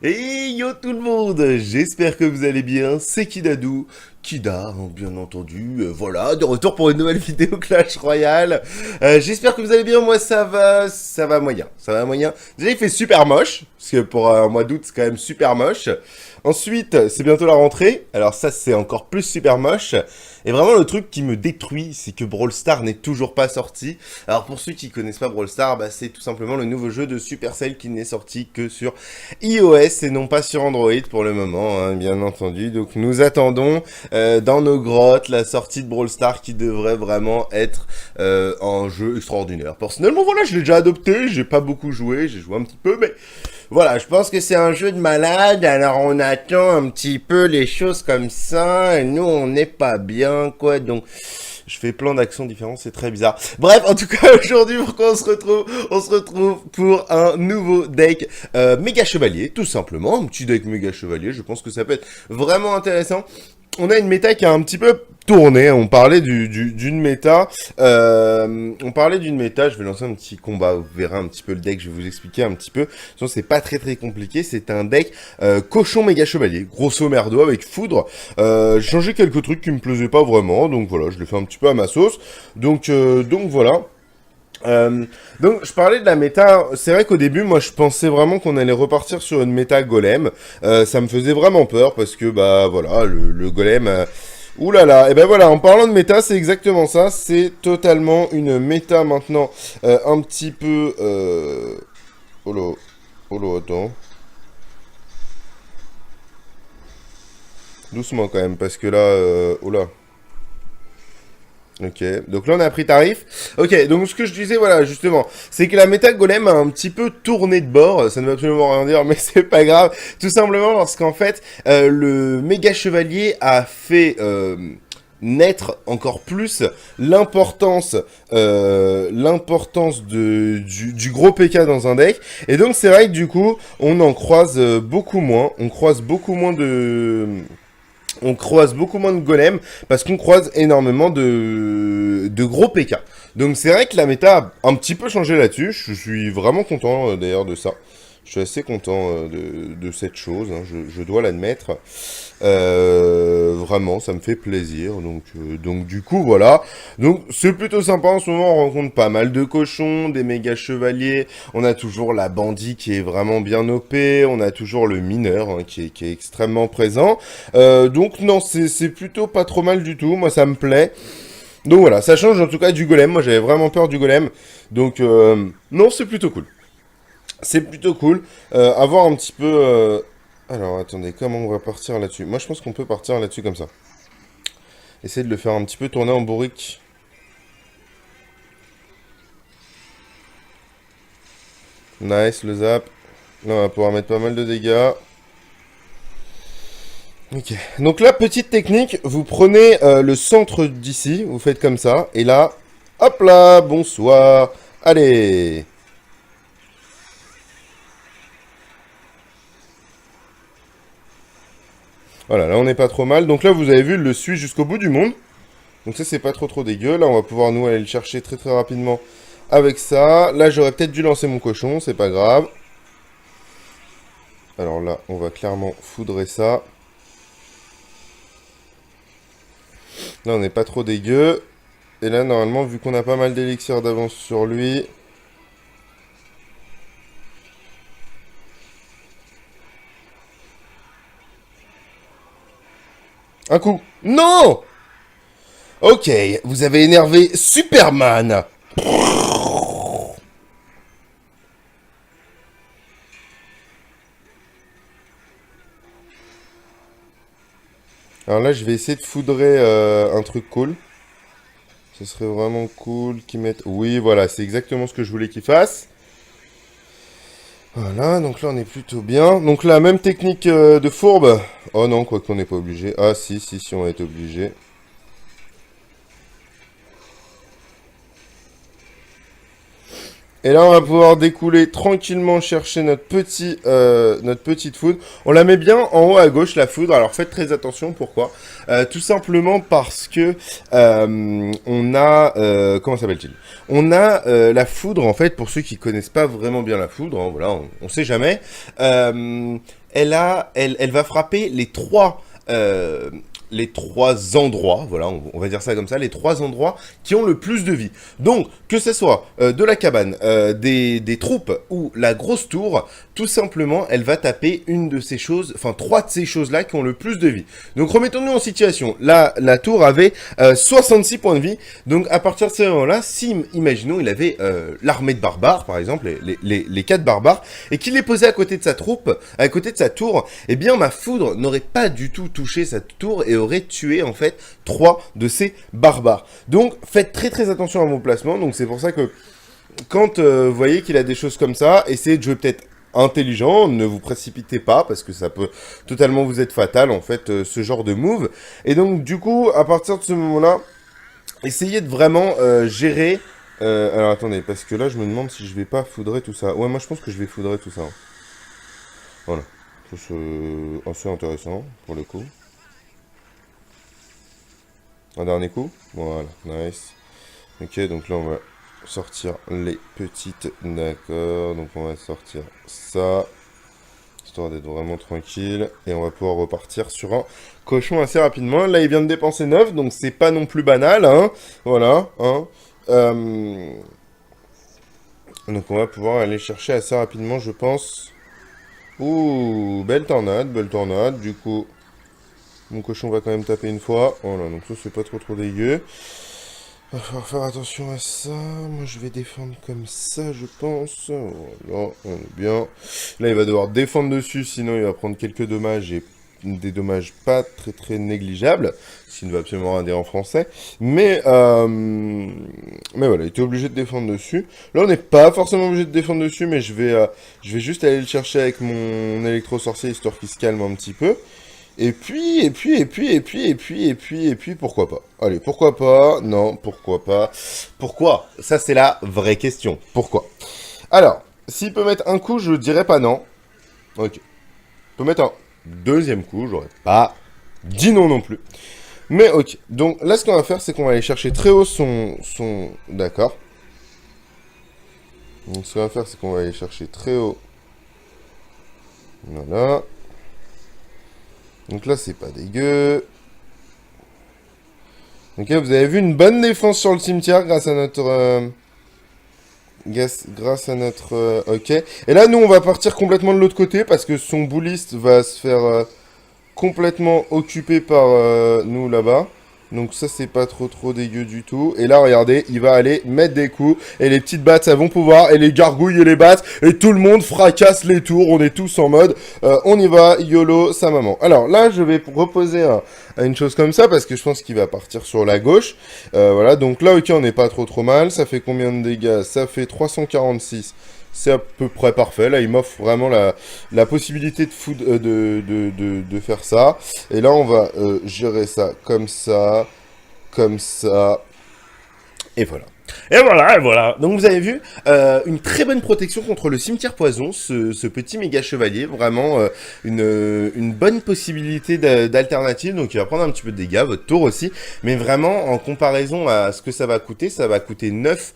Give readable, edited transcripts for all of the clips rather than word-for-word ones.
Et yo tout le monde, j'espère que vous allez bien, c'est Kidadou, Kida, hein, bien entendu, voilà, de retour pour une nouvelle vidéo Clash Royale. J'espère que vous allez bien, moi ça va moyen, ça va moyen. Déjà il fait super moche, parce que pour un mois d'août c'est quand même super moche. Ensuite, c'est bientôt la rentrée, alors ça c'est encore plus super moche. Et vraiment le truc qui me détruit, c'est que Brawl Stars n'est toujours pas sorti. Alors pour ceux qui connaissent pas Brawl Stars, bah, c'est tout simplement le nouveau jeu de Supercell qui n'est sorti que sur iOS et non pas sur Android pour le moment, hein, bien entendu. Donc nous attendons dans nos grottes la sortie de Brawl Stars qui devrait vraiment être un jeu extraordinaire. Personnellement, voilà, je l'ai déjà adopté, j'ai pas beaucoup joué, j'ai joué un petit peu, mais voilà, je pense que c'est un jeu de malade, alors on attend un petit peu les choses comme ça, et nous on n'est pas bien, quoi, donc je fais plein d'actions différentes, c'est très bizarre. Bref, en tout cas, aujourd'hui, pourquoi on se retrouve pour un nouveau deck méga chevalier, tout simplement, un petit deck méga chevalier, je pense que ça peut être vraiment intéressant. On a une méta qui a un petit peu tourné, on parlait d'une méta, je vais lancer un petit combat, vous verrez un petit peu le deck, je vais vous expliquer un petit peu, sinon c'est pas très compliqué, c'est un deck cochon méga chevalier, grosso merdo avec foudre, j'ai changé quelques trucs qui me plaisaient pas vraiment, donc voilà, je l'ai fait un petit peu à ma sauce, donc voilà. Donc je parlais de la méta, c'est vrai qu'au début moi je pensais vraiment qu'on allait repartir sur une méta golem, ça me faisait vraiment peur parce que bah voilà le golem, ouh là là, et ben voilà, en parlant de méta c'est exactement ça, c'est totalement une méta maintenant, un petit peu, oh là, attends, doucement quand même parce que là, oh là. Ok, donc là on a pris tarif. Ok, donc ce que je disais, voilà, justement, c'est que la méta golem a un petit peu tourné de bord. Ça ne veut absolument rien dire, mais c'est pas grave. Tout simplement parce qu'en fait, le méga chevalier a fait naître encore plus l'importance du gros PK dans un deck. Et donc c'est vrai que du coup, on en croise beaucoup moins. On croise beaucoup moins de golems parce qu'on croise énormément de gros PK. Donc c'est vrai que la méta a un petit peu changé là-dessus. Je suis vraiment content d'ailleurs de ça. Je suis assez content de cette chose, hein, je dois l'admettre. Vraiment, ça me fait plaisir. Donc du coup, voilà. Donc c'est plutôt sympa en ce moment. On rencontre pas mal de cochons, des méga chevaliers. On a toujours la bandit qui est vraiment bien OP. On a toujours le mineur hein, qui est extrêmement présent. Donc non, c'est plutôt pas trop mal du tout. Moi, ça me plaît. Donc voilà, ça change en tout cas du golem. Moi, j'avais vraiment peur du golem. Donc non, c'est plutôt cool. C'est plutôt cool. Avoir un petit peu... Alors, attendez, comment on va partir là-dessus? Moi, je pense qu'on peut partir là-dessus comme ça. Essayer de le faire un petit peu tourner en bourrique. Nice, le zap. Là, on va pouvoir mettre pas mal de dégâts. Ok. Donc là, petite technique. Vous prenez le centre d'ici. Vous faites comme ça. Et là, hop là, bonsoir. Allez. Voilà, là on n'est pas trop mal. Donc là, vous avez vu, il le suit jusqu'au bout du monde. Donc ça, c'est pas trop dégueu. Là, on va pouvoir, nous, aller le chercher très rapidement avec ça. Là, j'aurais peut-être dû lancer mon cochon, c'est pas grave. Alors là, on va clairement foudrer ça. Là, on n'est pas trop dégueu. Et là, normalement, vu qu'on a pas mal d'élixir d'avance sur lui... Un coup. Non! Ok, vous avez énervé Superman. Alors là, je vais essayer de foudrer un truc cool. Ce serait vraiment cool qu'ils mettent... Oui, voilà, c'est exactement ce que je voulais qu'ils fassent. Voilà, donc là, on est plutôt bien. Donc là, même technique de fourbe. Oh non, quoi qu'on n'est pas obligé. Ah si, on va être obligé. Et là, on va pouvoir découler tranquillement chercher notre petite foudre. On la met bien en haut à gauche, la foudre. Alors, faites très attention. Pourquoi tout simplement parce que on a... comment s'appelle-t-il? On a la foudre, en fait, pour ceux qui connaissent pas vraiment bien la foudre. Hein, voilà, on sait jamais. elle va frapper les trois endroits, voilà, on va dire ça comme ça, les trois endroits qui ont le plus de vie. Donc, que ce soit de la cabane, des troupes ou la grosse tour, tout simplement, elle va taper une de ces choses, enfin trois de ces choses-là qui ont le plus de vie. Donc, remettons-nous en situation. Là, la tour avait 66 points de vie. Donc, à partir de ce moment-là, si, imaginons, il avait l'armée de barbares, par exemple, les 4 barbares, et qu'il les posait à côté de sa troupe, à côté de sa tour, eh bien, ma foudre n'aurait pas du tout touché sa tour et aurait tué en fait 3 de ces barbares. Donc faites très très attention à vos placements. Donc c'est pour ça que quand vous voyez qu'il a des choses comme ça, essayez de jouer peut-être intelligent, ne vous précipitez pas parce que ça peut totalement vous être fatal en fait ce genre de move. Et donc du coup à partir de ce moment-là, essayez de vraiment gérer. Alors attendez, parce que là je me demande si je vais pas foudrer tout ça. Ouais, moi je pense que je vais foudrer tout ça. Hein. Voilà, c'est assez intéressant pour le coup. Un dernier coup. Voilà, nice. Ok, donc là on va sortir les petites. D'accord, donc on va sortir ça. Histoire d'être vraiment tranquille. Et on va pouvoir repartir sur un cochon assez rapidement. Là il vient de dépenser 9, donc c'est pas non plus banal. Hein. Voilà. Hein. Donc on va pouvoir aller chercher assez rapidement, je pense. Ouh, belle tornade. Du coup... Mon cochon va quand même taper une fois. Voilà, donc ça c'est pas trop dégueu. Va falloir faire attention à ça. Moi je vais défendre comme ça, je pense. Voilà, on est bien. Là il va devoir défendre dessus, sinon il va prendre quelques dommages et des dommages pas très négligeables. Ce qui ne veut absolument rien dire en français. Mais voilà, il était obligé de défendre dessus. Là on n'est pas forcément obligé de défendre dessus, mais je vais juste aller le chercher avec mon électro-sorcier histoire qu'il se calme un petit peu. Et puis, pourquoi pas? Allez, pourquoi pas? Non, pourquoi pas? Pourquoi? Ça, c'est la vraie question. Pourquoi? Alors, s'il peut mettre un coup, je dirais pas non. Ok. Il peut mettre un deuxième coup, j'aurais pas dit non non plus. Mais ok. Donc là, ce qu'on va faire, c'est qu'on va aller chercher très haut son... D'accord. Donc ce qu'on va faire, c'est qu'on va aller chercher très haut. Voilà. Donc là, c'est pas dégueu. Ok, vous avez vu une bonne défense sur le cimetière grâce à notre... grâce à notre... ok. Et là, nous, on va partir complètement de l'autre côté parce que son bouliste va se faire complètement occuper par nous là-bas. Donc ça, c'est pas trop dégueu du tout. Et là, regardez, il va aller mettre des coups. Et les petites battes, elles vont pouvoir. Et les gargouilles et les battes. Et tout le monde fracasse les tours. On est tous en mode, on y va, YOLO, sa maman. Alors là, je vais reposer à une chose comme ça. Parce que je pense qu'il va partir sur la gauche. Voilà, donc là, ok, on n'est pas trop mal. Ça fait combien de dégâts? Ça fait 346. C'est à peu près parfait. Là, il m'offre vraiment la possibilité de faire ça. Et là, on va gérer ça comme ça. Et voilà. Et voilà. Donc vous avez vu, une très bonne protection contre le cimetière poison, ce petit méga chevalier, vraiment une bonne possibilité d'alternative. Donc il va prendre un petit peu de dégâts, votre tour aussi, mais vraiment en comparaison à ce que ça va coûter 9.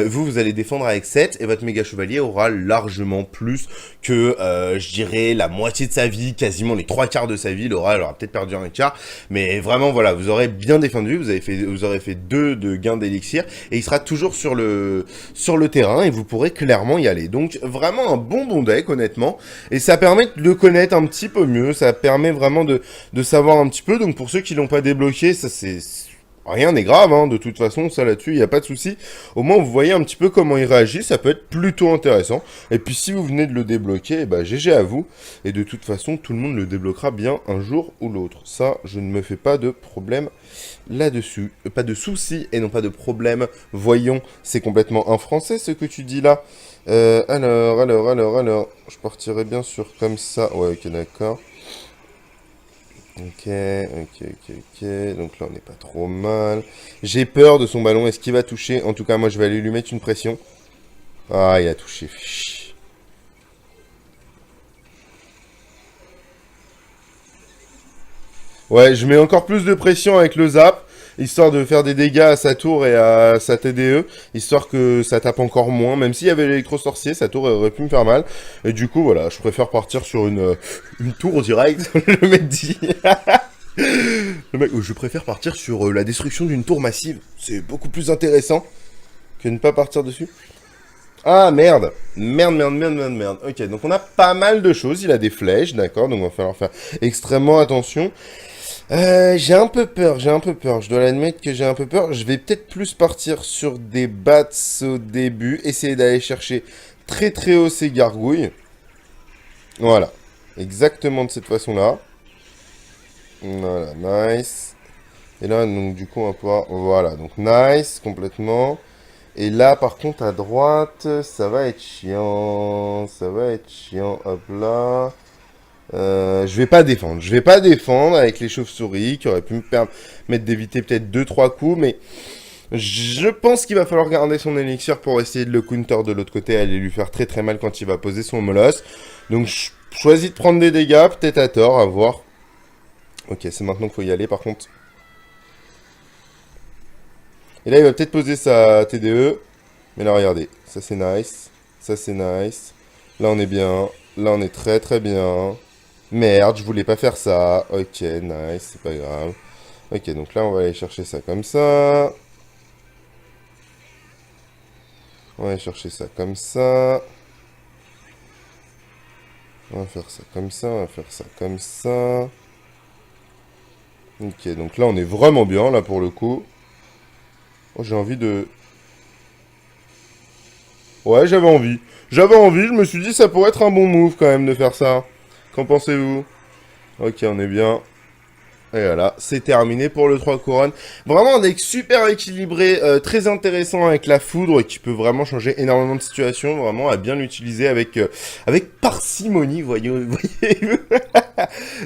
Vous allez défendre avec 7 et votre méga chevalier aura largement plus que, je dirais, la moitié de sa vie, quasiment les 3/4 de sa vie. Il aura peut-être perdu un quart, mais vraiment, voilà, vous aurez bien défendu, vous aurez fait 2 de gains d'élixir et il sera toujours sur le terrain et vous pourrez clairement y aller. Donc, vraiment un bon deck, honnêtement, et ça permet de le connaître un petit peu mieux, ça permet vraiment de savoir un petit peu. Donc, pour ceux qui l'ont pas débloqué, ça c'est... Rien n'est grave, hein, de toute façon, ça là-dessus, il n'y a pas de souci. Au moins, vous voyez un petit peu comment il réagit, ça peut être plutôt intéressant. Et puis, si vous venez de le débloquer, bah, GG à vous. Et de toute façon, tout le monde le débloquera bien un jour ou l'autre. Ça, je ne me fais pas de problème là-dessus. Pas de souci et non pas de problème. Voyons, c'est complètement un français ce que tu dis là. Alors. Je partirai bien sûr comme ça. Ouais, ok, d'accord. Ok. Donc là, on n'est pas trop mal. J'ai peur de son ballon. Est-ce qu'il va toucher? En tout cas, moi, je vais aller lui mettre une pression. Ah, il a touché. Ouais, je mets encore plus de pression avec le zap. histoire de faire des dégâts à sa tour et à sa TDE, histoire que ça tape encore moins, même s'il y avait l'électro-sorcier, sa tour aurait pu me faire mal, et du coup, voilà, je préfère partir sur une tour direct, le mec dit. Le mec, je préfère partir sur la destruction d'une tour massive, c'est beaucoup plus intéressant que ne pas partir dessus. Ah merde. Merde. Ok, donc on a pas mal de choses. Il a des flèches, d'accord. Donc il va falloir faire extrêmement attention. J'ai un peu peur. Je dois l'admettre que j'ai un peu peur. Je vais peut-être plus partir sur des bats au début. Essayer d'aller chercher très très haut ces gargouilles. Voilà. Exactement de cette façon-là. Voilà, nice. Et là, donc du coup, on va pouvoir... Voilà, donc nice, complètement. Et là, par contre, à droite, ça va être chiant. Hop là. Je vais pas défendre. Avec les chauves-souris qui auraient pu me permettre d'éviter peut-être 2-3 coups. Mais je pense qu'il va falloir garder son élixir pour essayer de le counter de l'autre côté. Aller lui faire très très mal quand il va poser son molosse. Donc, je choisis de prendre des dégâts. Peut-être à tort, à voir. Ok, c'est maintenant qu'il faut y aller par contre. Et là, il va peut-être poser sa TDE. Mais là, regardez. Ça, c'est nice. Là, on est bien. Là, on est très, très bien. Merde, je voulais pas faire ça. Ok, nice. C'est pas grave. Ok, donc là, on va aller chercher ça comme ça. On va aller chercher ça comme ça. On va faire ça comme ça. Ok, donc là, on est vraiment bien, là, pour le coup. Oh, j'ai envie de... Ouais, j'avais envie. Je me suis dit ça pourrait être un bon move quand même de faire ça. Qu'en pensez-vous? Ok, on est bien. Et voilà, c'est terminé pour le 3 couronnes. Vraiment un deck super équilibré, très intéressant avec la foudre, qui peut vraiment changer énormément de situations, vraiment à bien l'utiliser avec parcimonie, voyez-vous.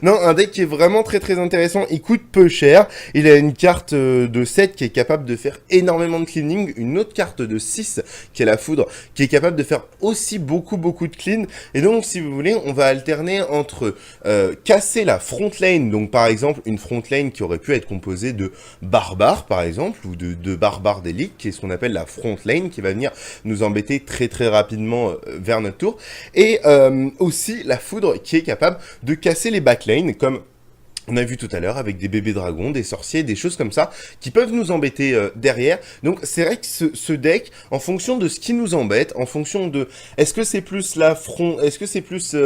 Non, un deck qui est vraiment très très intéressant, il coûte peu cher, il a une carte de 7 qui est capable de faire énormément de cleaning, une autre carte de 6 qui est la foudre, qui est capable de faire aussi beaucoup de clean, et donc si vous voulez, on va alterner entre casser la front lane, donc par exemple une front lane qui aurait pu être composée de barbares par exemple, ou de barbares d'élite, qui est ce qu'on appelle la front lane, qui va venir nous embêter très très rapidement vers notre tour, et aussi la foudre qui est capable de casser les backlanes, comme on a vu tout à l'heure avec des bébés dragons, des sorciers, des choses comme ça, qui peuvent nous embêter derrière. Donc c'est vrai que ce deck, en fonction de ce qui nous embête, en fonction de est-ce que c'est plus la front, est-ce que c'est plus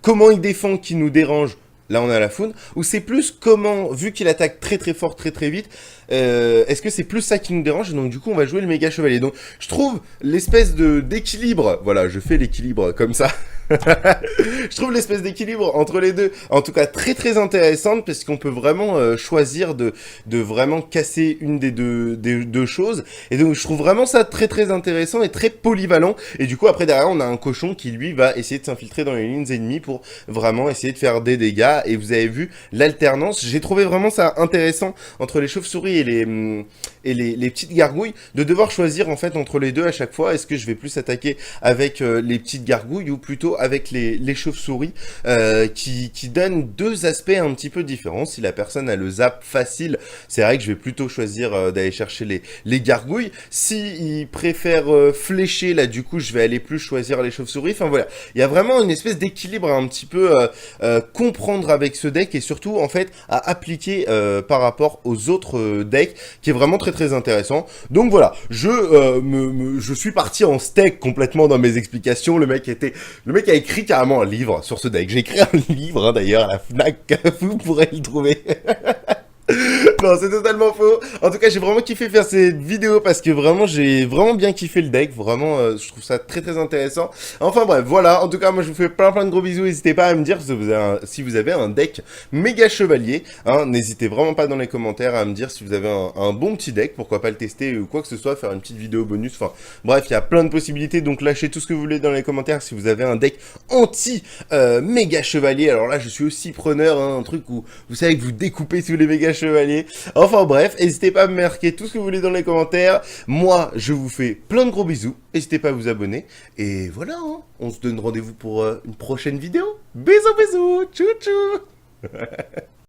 comment il défend qui nous dérange, là on a la foudre, ou c'est plus comment, vu qu'il attaque très très fort, très très vite, est-ce que c'est plus ça qui nous dérange, et donc du coup on va jouer le méga chevalier. Donc je trouve l'espèce d'équilibre, voilà, je fais l'équilibre comme ça, je trouve l'espèce d'équilibre entre les deux, en tout cas très très intéressante, parce qu'on peut vraiment choisir de vraiment casser une des deux choses, et donc je trouve vraiment ça très très intéressant et très polyvalent, et du coup après derrière on a un cochon qui lui va essayer de s'infiltrer dans les lignes ennemies pour vraiment essayer de faire des dégâts, et vous avez vu l'alternance, j'ai trouvé vraiment ça intéressant entre les chauves-souris et les petites gargouilles, de devoir choisir en fait entre les deux à chaque fois. Est-ce que je vais plus attaquer avec les petites gargouilles ou plutôt avec les chauves-souris, qui donnent deux aspects un petit peu différents. Si la personne a le zap facile, c'est vrai que je vais plutôt choisir d'aller chercher les gargouilles. Si il préfère flécher, là du coup je vais aller plus choisir les chauves-souris. Enfin voilà, il y a vraiment une espèce d'équilibre à un petit peu comprendre avec ce deck, et surtout en fait à appliquer par rapport aux autres decks, qui est vraiment très très intéressant. Donc voilà, je suis parti en steak complètement dans mes explications. Le mec a écrit carrément un livre sur ce deck. J'ai écrit un livre d'ailleurs à la Fnac, vous pourrez le trouver. Non, c'est totalement faux. En tout cas, j'ai vraiment kiffé faire cette vidéo parce que vraiment, j'ai vraiment bien kiffé le deck. Vraiment, je trouve ça très très intéressant. Enfin bref, voilà. En tout cas, moi, je vous fais plein de gros bisous. N'hésitez pas à me dire si vous avez un deck méga chevalier. Hein, n'hésitez vraiment pas dans les commentaires à me dire si vous avez un bon petit deck. Pourquoi pas le tester ou quoi que ce soit, faire une petite vidéo bonus. Enfin bref, il y a plein de possibilités. Donc lâchez tout ce que vous voulez dans les commentaires si vous avez un deck anti méga chevalier. Alors là, je suis aussi preneur. Hein, un truc où vous savez que vous découpez tous les méga chevaliers. Enfin bref, n'hésitez pas à me marquer tout ce que vous voulez dans les commentaires. Moi, je vous fais plein de gros bisous. N'hésitez pas à vous abonner. Et voilà, hein, on se donne rendez-vous pour une prochaine vidéo. Bisous, bisous, tchou tchou.